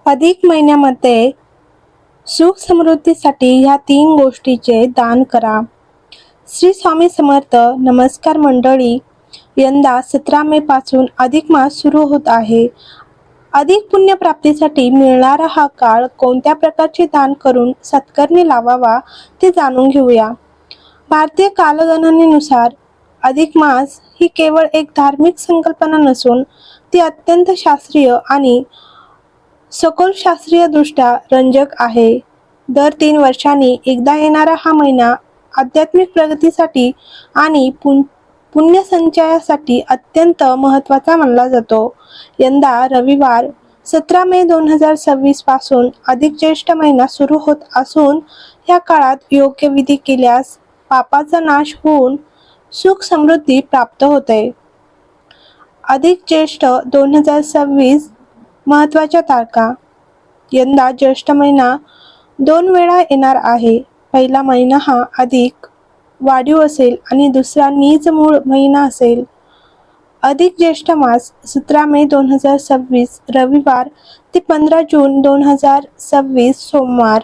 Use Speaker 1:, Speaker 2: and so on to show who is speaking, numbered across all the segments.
Speaker 1: अधिक महिन्यामध्ये सुख समृद्धीसाठी ह्या 3 गोष्टीचे दान करा. श्री स्वामी समर्थ. नमस्कार मंडळी. यंदा 17 मे पासून अधिक मास सुरू होत आहे. अधिक पुण्य प्राप्तीसाठी मिळणारा हा काळ कोणत्या प्रकारचे दान करून सत्कर्मी लावावा ते जाणून घेऊया. भारतीय कालगणनेनुसार अधिक मास ही केवळ एक धार्मिक संकल्पना नसून ती अत्यंत शास्त्रीय आणि सखोल शास्त्रीय दृष्ट्या रंजक आहे. दर 3 वर्षांनी एकदा येणारा हा महिना आध्यात्मिक प्रगतीसाठी आणि पुण्यसंचयासाठी अत्यंत महत्त्वाचा मानला जातो. यंदा रविवार 17 मे 2026 पासून अधिक ज्येष्ठ महिना सुरू होत असून या काळात योग्य विधी केल्यास पापाचा नाश होऊन सुख समृद्धी प्राप्त होते. अधिक ज्येष्ठ 2026 महत्त्वाच्या तारखा. यंदा ज्येष्ठ महिना 2 वेळा येणार आहे. पहिला महिना हा अधिक वाढीव असेल आणि दुसरा नीच मूळ महिना असेल. अधिक ज्येष्ठ मास 17 मे 2026 रविवार ते 15 जून 2026 सोमवार.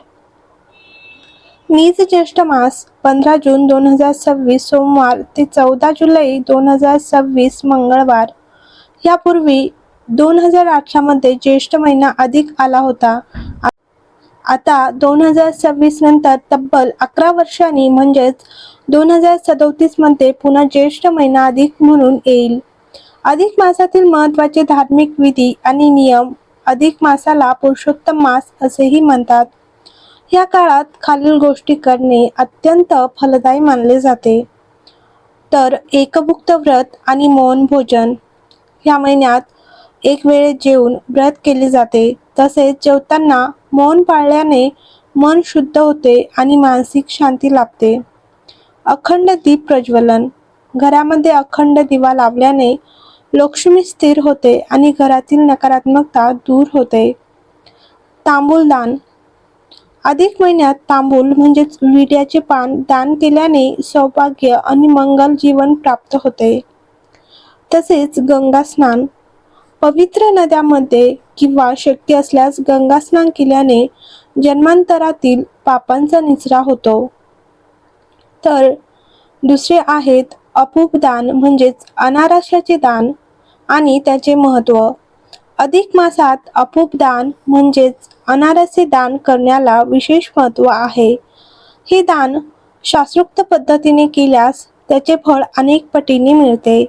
Speaker 1: नीच ज्येष्ठ मास 15 जून 2026 सोमवार ते 14 जुलै 2026 मंगळवार. यापूर्वी 2018 मध्ये ज्येष्ठ महिना अधिक आला होता. आता 2026 नंतर तब्बल 11 वर्षांनी म्हणजेच 2037 मध्ये पुन्हा ज्येष्ठ महिना अधिक म्हणून येईल. अधिक मासातील महत्त्वाचे धार्मिक विधी आणि नियम. अधिक मासाला पुरुषोत्तम मास असेही म्हणतात. या काळात खालील गोष्टी करणे अत्यंत फलदायी मानले जाते. तर एकभुक्त व्रत आणि मौन भोजन. या महिन्यात एक वेळ जेवून व्रत केले जाते. तसेच जेवताना मौन पाळल्याने मन शुद्ध होते आणि मानसिक शांती लाभते. अखंड दीप प्रज्वलन. घरामध्ये अखंड दिवा लावल्याने लक्ष्मी स्थिर होते आणि घरातील नकारात्मकता दूर होते. तांबूल दान. अधिक महिन्यात तांबूल म्हणजेच विड्याचे पान दान केल्याने सौभाग्य आणि मंगल जीवन प्राप्त होते. तसेच गंगा स्नान. पवित्र नद्यामध्ये किंवा शक्य असल्यास गंगा स्नान केल्याने जन्मांतरातील पापांचा निचरा होतो. तर दुसरे आहेत अपूप दान म्हणजेच अनारशाचे दान आणि त्याचे महत्त्व. अधिक मासात अपूप दान म्हणजेच अनारसे दान करण्याला विशेष महत्त्व आहे. हे दान शास्त्रोक्त पद्धतीने केल्यास त्याचे फळ अनेक पटीने मिळते.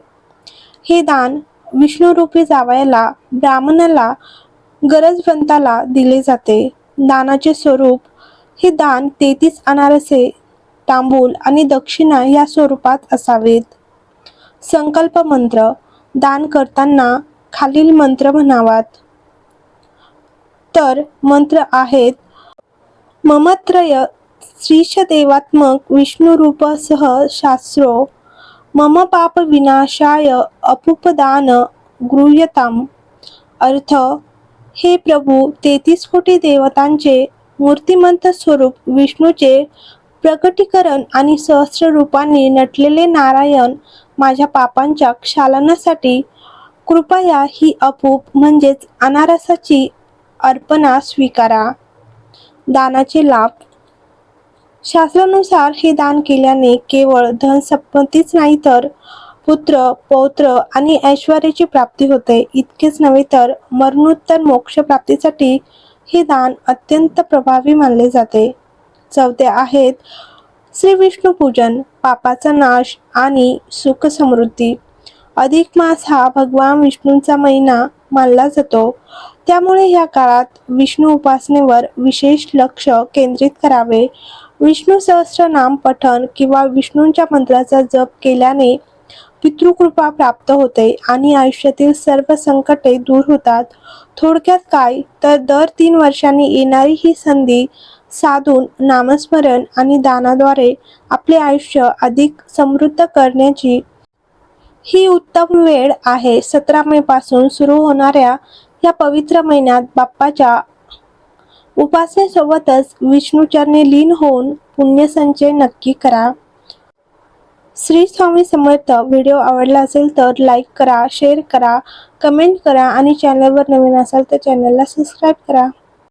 Speaker 1: हे दान विष्णुरूपी जावयाला, ब्राह्मणाला, गरजवंताला दिले जाते. दानाचे स्वरूप. हे दान 33 अनारसे, तांबूल आणि दक्षिणा या स्वरूपात असावेत. संकल्प मंत्र. दान करताना खालील मंत्र म्हणावात. तर मंत्र आहेत. ममत्रय श्रीश देवात्मक विष्णुरूपसह शास्त्रो मम पाप विनाशाय अपूपदान गृह्यताम. अर्थ. हे प्रभू, 33 कोटी देवतांचे मूर्तिमंत स्वरूप विष्णूचे प्रकटीकरण आणि सहस्र रूपांनी नटलेले नारायण माझ्या पापांच्या क्षालनासाठी कृपया ही अपूप म्हणजेच अनारसाची अर्पणा स्वीकारा. दानाचे लाभ. शास्त्रानुसार हे दान केल्याने केवळ धनसंपत्तीच नाही तर पुत्र, पौत्र आणि ऐश्वर्याची प्राप्ती होते. इतकेच नव्हे तर मरणोत्तर मोक्ष प्राप्तीसाठी हे दान अत्यंत प्रभावी मानले जाते. चौथे आहेत श्री विष्णू पूजन, पापाचा नाश आणि सुख समृद्धी. अधिक मास हा भगवान विष्णूंचा महिना मानला जातो. त्यामुळे या काळात विष्णू उपासनेवर विशेष लक्ष केंद्रित करावे. विष्णू सहस्त्रनाम पठण किंवा विष्णूंच्या मंत्राचा जप केल्याने पितृकृपा प्राप्त होते आणि आयुष्यातील सर्व संकटे दूर होतात. थोडक्यात काय तर दर 3 वर्षांनी येणारी ही संधी साधून नामस्मरण आणि दानाद्वारे आपले आयुष्य अधिक समृद्ध करण्याची ही उत्तम वेळ आहे. 17 मे पासून सुरू होणाऱ्या या पवित्र महिन्यात बाप्पाच्या उपासनेसोबतच विष्णूचरणी लीन होऊन पुण्यसंचय नक्की करा. श्री स्वामी समर्थ. व्हिडिओ आवडला असेल तर लाईक करा, शेअर करा, कमेंट करा आणि चॅनलवर नवीन असाल तर चॅनलला सबस्क्राईब करा.